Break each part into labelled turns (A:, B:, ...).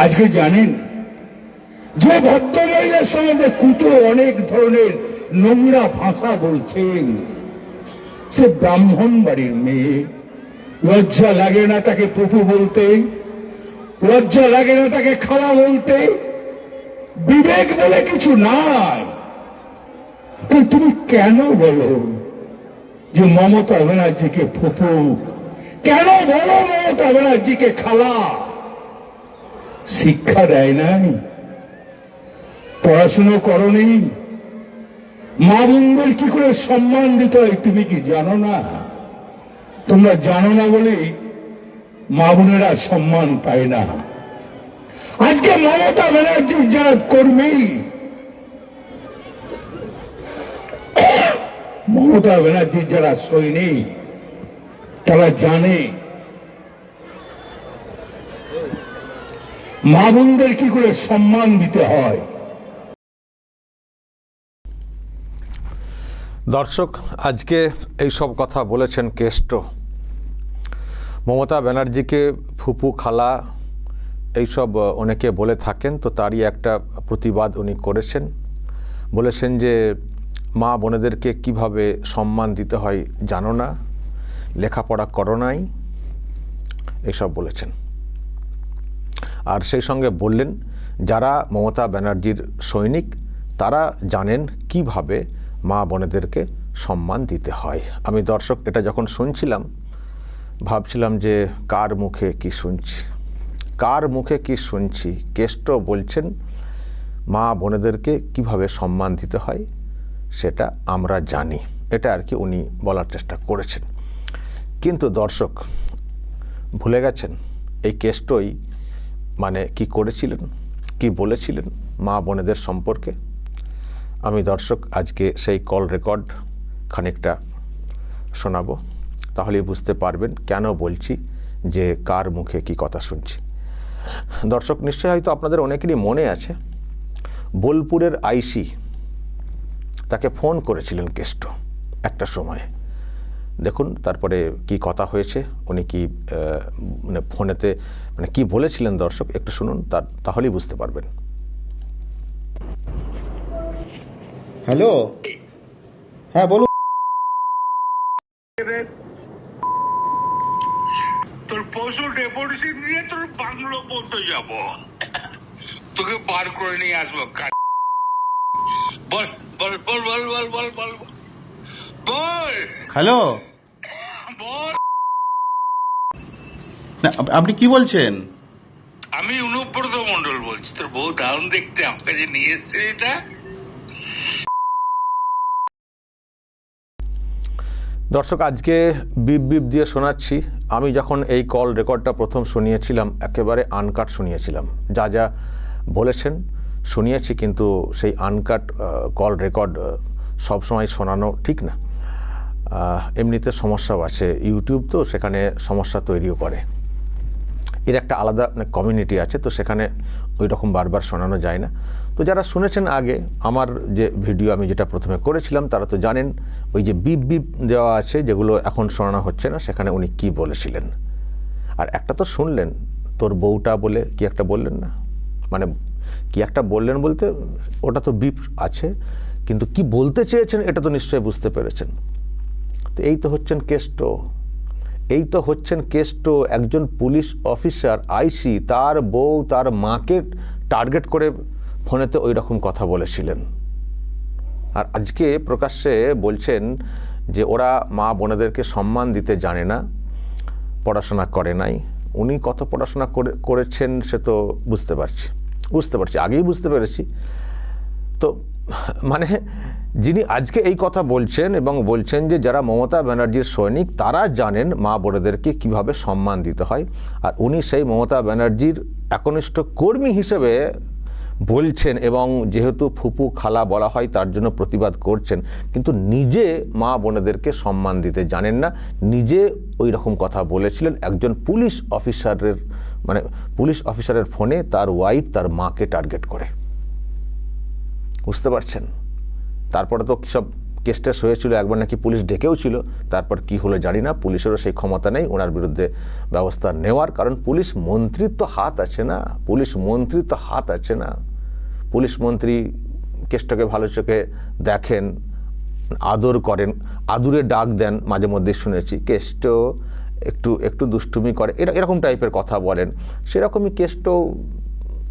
A: আজকে জানেন যে ভদ্রমহিলার সম্বন্ধে কুটো অনেক ধরনের নোংরা ভাষা বলছেন, সে ব্রাহ্মণ বাড়ির মেয়ে। লজ্জা লাগে না তাকে পপু বলতে? লজ্জা লাগে না তাকে খালা বলতে? বিবেক বলে কিছু নাই। তো তুমি কেন বলো যে মমতা ব্যানার্জিকে ফুফু? কেন বলো মমতা ব্যানার্জিকে খালা? শিক্ষা দেয় নাই? পড়াশুনো করনি? মা বোনদের কি করে সম্মান দিতে হয় তুমি কি জানো না? তোমরা জানো না বলে মা বোনেরা সম্মান পায় না। আজকে মমতা ব্যানার্জির যারা কর্মী, মমতা ব্যানার্জির যারা সৈনিক, তারা জানে মা বোনদের কি করে সম্মান দিতে হয়।
B: দর্শক, আজকে এই সব কথা বলেছেন কেষ্ট। মমতা ব্যানার্জিকে ফুপু খালা এইসব অনেকে বলে থাকেন, তো তারই একটা প্রতিবাদ উনি করেছেন। বলেছেন যে মা বোনেদেরকে কিভাবে সম্মান দিতে হয় জানো না, লেখাপড়া করো নাই, এইসব বলেছেন। আর সেই সঙ্গে বললেন যারা মমতা ব্যানার্জির সৈনিক তারা জানেন কিভাবে মা বোনেদেরকে সম্মান দিতে হয়। আমি দর্শক এটা যখন শুনছিলাম ভাবছিলাম যে কার মুখে কি শুনছি, কার মুখে কি শুনছি। কেষ্ট বলছেন মা বোনেদেরকে কিভাবে সম্মান দিতে হয় সেটা আমরা জানি, এটা আর কি উনি বলার চেষ্টা করেছেন। কিন্তু দর্শক ভুলে গেছেন এই কেষ্টই মানে কি করেছিলেন, কি বলেছিলেন মা বোনেদের সম্পর্কে। আমি দর্শক আজকে সেই কল রেকর্ড খানিকটা শোনাবো, তাহলেই বুঝতে পারবেন কেন বলছি যে কার মুখে কি কথা শুনছি। দর্শক নিশ্চয়ই হয়তো আপনাদের অনেকেরই মনে আছে, বোলপুরের আইসি তাকে ফোন করেছিলেন কেষ্ট একটা সময়ে। দেখুন তারপরে কি কথা হয়েছে, উনি কি মানে ফোনেতে মানে কি বলেছিলেন দর্শক একটু শুনুন, তাহলেই বুঝতে পারবেন।
C: হ্যালো, হ্যাঁ বলুন।
D: তোর পশু ডেপুটেশন দিয়ে তোর বাংলো পর্যন্ত যাব, তোকে বার করে নিয়ে আসবো। বল বল বল বল বল বল বল বল
C: হ্যালো,
D: বল।
C: না আপনি কি বলছেন?
D: আমি অনুব্রত মন্ডল বলছি, তোর বউ দারুণ দেখতে, আমার কাছে নিয়ে এসছে এটা।
B: দর্শক আজকে বিপ বিপ দিয়ে শোনাচ্ছি। আমি যখন এই কল রেকর্ডটা প্রথম শুনিয়েছিলাম একেবারে আনকাট শুনিয়েছিলাম, যা যা বলেছেন শুনিয়েছি, কিন্তু সেই আনকাট কল রেকর্ড সবসময় শোনানো ঠিক না। এমনিতে সমস্যাও আছে, ইউটিউব তো সেখানে সমস্যা তৈরিও করে। এর একটা আলাদা কমিউনিটি আছে, তো সেখানে ওই রকম বারবার শোনানো যায় না। তো যারা শুনেছেন আগে আমার যে ভিডিও আমি যেটা প্রথমে করেছিলাম তারা তো জানেন ওই যে বিপ বিপ দেওয়া আছে যেগুলো এখন শোনানো হচ্ছে না, সেখানে উনি কি বলেছিলেন। আর একটা তো শুনলেন, তোর বউটা বলে কি একটা বললেন না, মানে কি একটা বললেন বলতে ওটা তো বিপ আছে, কিন্তু কি বলতে চেয়েছেন এটা তো নিশ্চয়ই বুঝতে পেরেছেন। তো এই তো হচ্ছেন কেষ্ট, এই তো হচ্ছেন কেষ্ট, একজন পুলিশ অফিসার আইসি, তার বউ তার মাকে টার্গেট করে ফোনেতে ওই রকম কথা বলেছিলেন। আর আজকে প্রকাশ্যে বলছেন যে ওরা মা বোনেদেরকে সম্মান দিতে জানে না, পড়াশোনা করে নাই। উনি কত পড়াশোনা করেছেন সে তো বুঝতে পারছি, আগেই বুঝতে পেরেছি। তো মানে যিনি আজকে এই কথা বলছেন এবং বলছেন যে যারা মমতা ব্যানার্জির সৈনিক তারা জানেন মা বোনেদেরকে কিভাবে সম্মান দিতে হয়, আর উনি সেই মমতা ব্যানার্জির একনিষ্ঠ কর্মী হিসেবে বলছেন, এবং যেহেতু ফুপু খালা বলা হয় তার জন্য প্রতিবাদ করছেন, কিন্তু নিজে মা বোনেদেরকে সম্মান দিতে জানেন না। নিজে ওই রকম কথা বলেছিলেন একজন পুলিশ অফিসারের ফোনে তার ওয়াইফ তার মাকে টার্গেট করে। বুঝতে পারছেন? তারপরে তো সব কেস টেস হয়েছিল, একবার নাকি পুলিশ ডেকেও ছিল, তারপর কি হলো জানি না। পুলিশেরও সেই ক্ষমতা নেই ওনার বিরুদ্ধে ব্যবস্থা নেওয়ার, কারণ পুলিশ মন্ত্রীর তো হাত আছে না, পুলিশ মন্ত্রীর তো হাত আছে না। পুলিশ মন্ত্রী কেসটাকে ভালো চোখে দেখেন, আদর করেন, আদুরে ডাক দেন, মাঝে মধ্যে শুনেছি। কেসটাও একটু দুষ্টুমি করে, এরকম টাইপের কথা বলেন। সেরকমই কেসটাও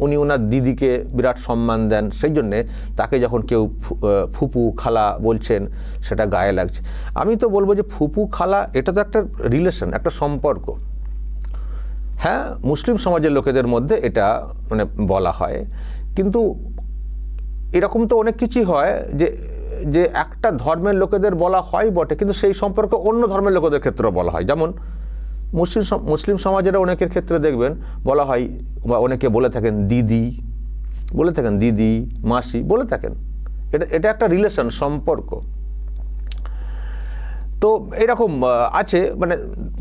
B: উনি ওনার দিদিকে বিরাট সম্মান দেন, সেই জন্যে তাকে যখন কেউ ফুপু খালা বলছেন সেটা গায়ে লাগছে। আমি তো বলবো যে ফুপু খালা এটা তো একটা রিলেশন, একটা সম্পর্ক। হ্যাঁ, মুসলিম সমাজের লোকেদের মধ্যে এটা মানে বলা হয়, কিন্তু এরকম তো অনেক কিছুই হয় যে একটা ধর্মের লোকেদের বলা হয় বটে, কিন্তু সেই সম্পর্কে অন্য ধর্মের লোকেদের ক্ষেত্রেও বলা হয়। যেমন মুসলিম সমাজের অনেকের ক্ষেত্রে দেখবেন বলা হয়, বা অনেকে বলে থাকেন দিদি, বলে থাকেন দিদি, মাসি বলে থাকেন। এটা একটা রিলেশন, সম্পর্ক। তো এরকম আছে,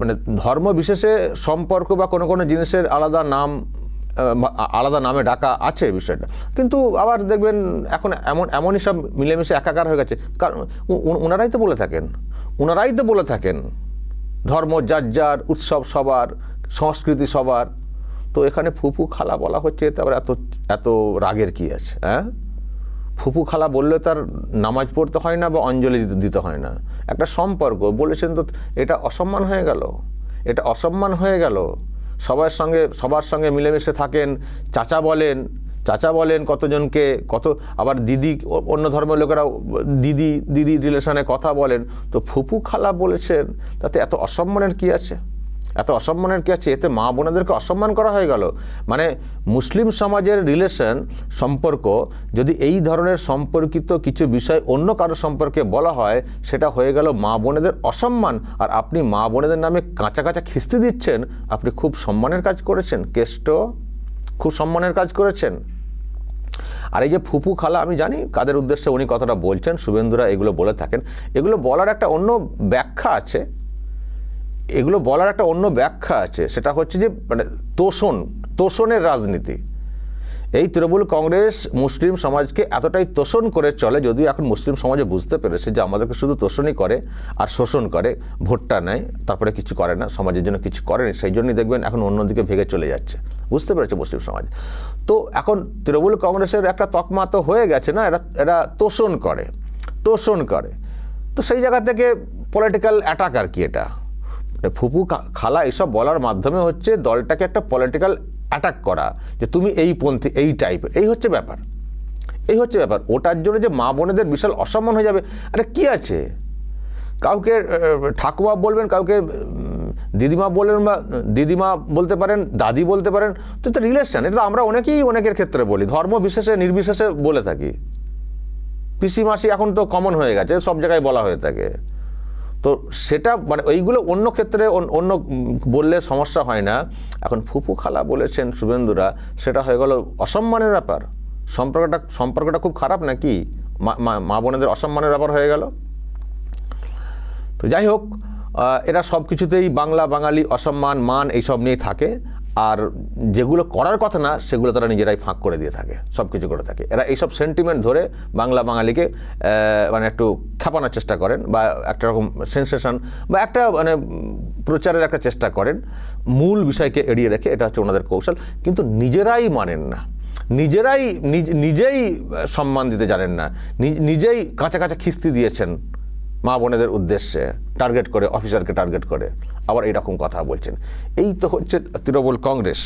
B: মানে ধর্ম বিশেষে সম্পর্ক বা কোনো জিনিসের আলাদা নাম, আলাদা নামে ডাকা আছে বিষয়টা। কিন্তু আবার দেখবেন এখন এমনই সব মিলেমিশে একাকার হয়ে গেছে, কারণ ওনারাই তো বলে থাকেন ধর্ম যার যার, উৎসব সবার, সংস্কৃতি সবার। তো এখানে ফুপু খালা বলা হচ্ছে, তারপর এত রাগের কি আছে? হ্যাঁ, ফুপু খালা বললে তার নামাজ পড়তে হয় না বা অঞ্জলি দিতে হয় না, একটা সম্পর্ক বলেছেন, তো এটা অসম্মান হয়ে গেল, এটা অসম্মান হয়ে গেল। সবার সঙ্গে মিলেমিশে থাকেন, চাচা বলেন কতজনকে, আবার দিদি, অন্য ধর্মের লোকেরাও দিদি রিলেশনে কথা বলেন। তো ফুপু খালা বলেছেন, তাতে এত অসম্মানের কি আছে? এতে মা বোনেদেরকে অসম্মান করা হয়ে গেল। মানে মুসলিম সমাজের রিলেশন, সম্পর্ক, যদি এই ধরনের সম্পর্কিত কিছু বিষয় অন্য কারো সম্পর্কে বলা হয়, সেটা হয়ে গেল মা বোনেদের অসম্মান। আর আপনি মা বোনেদের নামে কাঁচা খিস্তি দিচ্ছেন, আপনি খুব সম্মানের কাজ করেছেন, কেষ্ট খুব সম্মানের কাজ করেছেন। আর এই যে ফুপু খালা, আমি জানি কাদের উদ্দেশ্যে উনি কথাটা বলছেন, শুভেন্দুরা এগুলো বলে থাকেন। এগুলো বলার একটা অন্য ব্যাখ্যা আছে, সেটা হচ্ছে যে মানে তোষণের রাজনীতি। এই তৃণমূল কংগ্রেস মুসলিম সমাজকে এতটাই তোষণ করে চলে, যদিও এখন মুসলিম সমাজে বুঝতে পেরেছে যে আমাদেরকে শুধু তোষণই করে আর শোষণ করে, ভোটটা নেয়, তারপরে কিছু করে না, সমাজের জন্য কিছু করেনি। সেই জন্যই দেখবেন এখন অন্যদিকে ভেগে চলে যাচ্ছে, বুঝতে পেরেছে মুসলিম সমাজ। তো এখন তৃণমূল কংগ্রেসের একটা তকমা তো হয়ে গেছে না, এরা তোষণ করে। তো সেই জায়গা থেকে পলিটিক্যাল অ্যাটাক আর কি, এটা ফুপু খালা এসব বলার মাধ্যমে হচ্ছে দলটাকে একটা পলিটিক্যাল অ্যাটাক করা, যে তুমি এই পন্থী, এই টাইপের, এই হচ্ছে ব্যাপার। ওটার জন্য যে মা বোনেদের বিশাল অসম্মান হয়ে যাবে, আরে কি আছে? কাউকে ঠাকুমা বলবেন, কাউকে দিদিমা বলবেন, বা দিদিমা বলতে পারেন, দাদি বলতে পারেন, তো এটা রিলেশন। এটা আমরা অনেকের ক্ষেত্রে বলি, ধর্ম বিশেষে নির্বিশেষে বলে থাকি। পিসি মাসি এখন তো কমন হয়ে গেছে, সব জায়গায় বলা হয়ে থাকে। তো সেটা মানে ওইগুলো অন্য ক্ষেত্রে অন্য বললে সমস্যা হয় না। এখন ফুপু খালা বলেছেন শুভেন্দুরা, সেটা হয়ে গেল অসম্মানের ব্যাপার। সম্পর্কটা খুব খারাপ নাকি? মা বোনেদের অসম্মানের ব্যাপার হয়ে গেল। তো যাই হোক, এরা সব কিছুতেই বাঙালি অসম্মান, মান এইসব নিয়ে থাকে। আর যেগুলো করার কথা না, সেগুলো তারা নিজেরাই ফাঁক করে দিয়ে থাকে, সব কিছু করে থাকে। এরা এইসব সেন্টিমেন্ট ধরে বাঙালিকে মানে একটু খেপানোর চেষ্টা করেন, বা একটা রকম সেন্সেশন বা একটা মানে প্রচারের একটা চেষ্টা করেন, মূল বিষয়কে এড়িয়ে রেখে। এটা হচ্ছে ওনাদের কৌশল। কিন্তু নিজেরাই মানেন না, নিজেই সম্মান দিতে জানেন না, নিজেই কাঁচা খিস্তি দিয়েছেন মা বোনেদের উদ্দেশ্যে, টার্গেট করে, অফিসারকে টার্গেট করে আবার এইরকম কথা বলছেন। এই তো হচ্ছে তৃণমূল কংগ্রেস।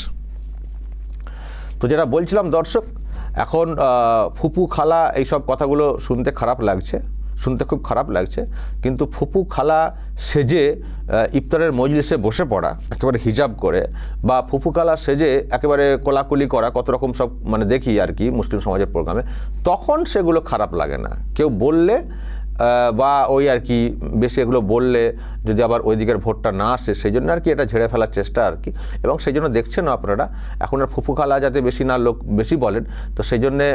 B: তো যেটা বলছিলাম দর্শক, এখন ফুপু খালা এইসব কথাগুলো শুনতে খুব খারাপ লাগছে। কিন্তু ফুপু খালা সেজে ইফতারের মজলিসে বসে পড়া একেবারে হিজাব করে, বা ফুপু খালা সেজে একেবারে কোলাকুলি করা, কত রকম সব মানে দেখি আর কি মুসলিম সমাজের প্রোগ্রামে, তখন সেগুলো খারাপ লাগে না। কেউ বললে বা ওই আর কি বেশি এগুলো বললে যদি আবার ওই দিকের ভোটটা না আসে, সেই জন্য আর কি এটা ঝেড়ে ফেলার চেষ্টা আর কি। এবং সেই জন্য দেখছেন আপনারা এখন আর ফুপু খালা যাতে লোক বেশি বলেন, তো সেই জন্যে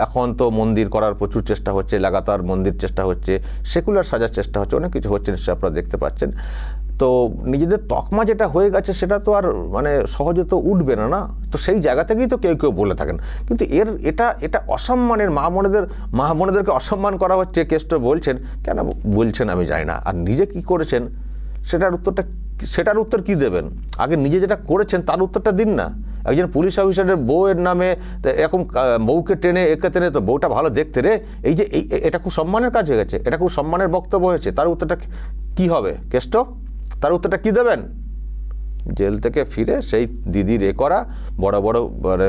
B: এখন তো মন্দির করার প্রচুর চেষ্টা হচ্ছে, লাগাতার মন্দির চেষ্টা হচ্ছে, সেকুলার সাজার চেষ্টা হচ্ছে, অনেক কিছু হচ্ছে, নিশ্চয়ই আপনারা দেখতে পাচ্ছেন। তো নিজেদের তকমা যেটা হয়ে গেছে সেটা তো আর মানে সহজে তো উঠবে না, না? তো সেই জায়গা থেকেই তো কেউ কেউ বলে থাকেন। কিন্তু এটা অসম্মানের, মা বোনেদেরকে অসম্মান করা হচ্ছে, কেষ্ট বলছেন। কেন বলছেন আমি জানি না। আর নিজে কি করেছেন সেটার উত্তর কি দেবেন? আগে নিজে যেটা করেছেন তার উত্তরটা দিন না। একজন পুলিশ অফিসারের বউয়ের নামে এরকম বউকে টেনে একে টেনে, তো বউটা ভালো দেখতে রে, এটা খুব সম্মানের কাজ হয়ে গেছে, এটা খুব সম্মানের বক্তব্য হয়েছে। তার উত্তরটা কি হবে কেষ্ট? তার উত্তরটা কি দেবেন? জেল থেকে ফিরে সেই দিদির করা বড় বড় মানে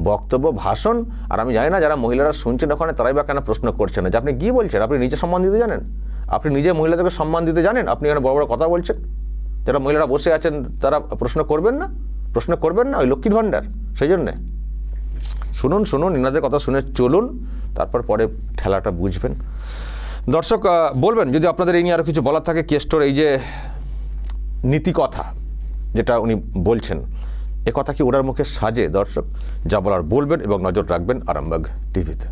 B: বক্তব্য, ভাষণ। আর আমি জানি না যারা মহিলারা শুনছেন ওখানে তারাই বা কেন প্রশ্ন করছেন না যে আপনি কী বলছেন? আপনি নিজে সম্মান দিতে জানেন? আপনি নিজে মহিলাদেরকে সম্মান দিতে জানেন? আপনি এখানে বড় বড় কথা বলছেন। যারা মহিলারা বসে আছেন তারা প্রশ্ন করবেন না? ওই লক্ষ্মীর ভাণ্ডার। সেই জন্যে শুনুন ইনাদের কথা শুনে চলুন, তারপর পরে ঠেলাটা বুঝবেন। দর্শক বলবেন যদি আপনাদের এই নিয়ে আরও কিছু বলার থাকে। কেষ্টর এই যে নীতি কথা যেটা উনি বলছেন, এ কথা কি ওনার মুখে সাজে? দর্শক যা বলার বলবেন এবং নজর রাখবেন আরামবাগ টিভিতে।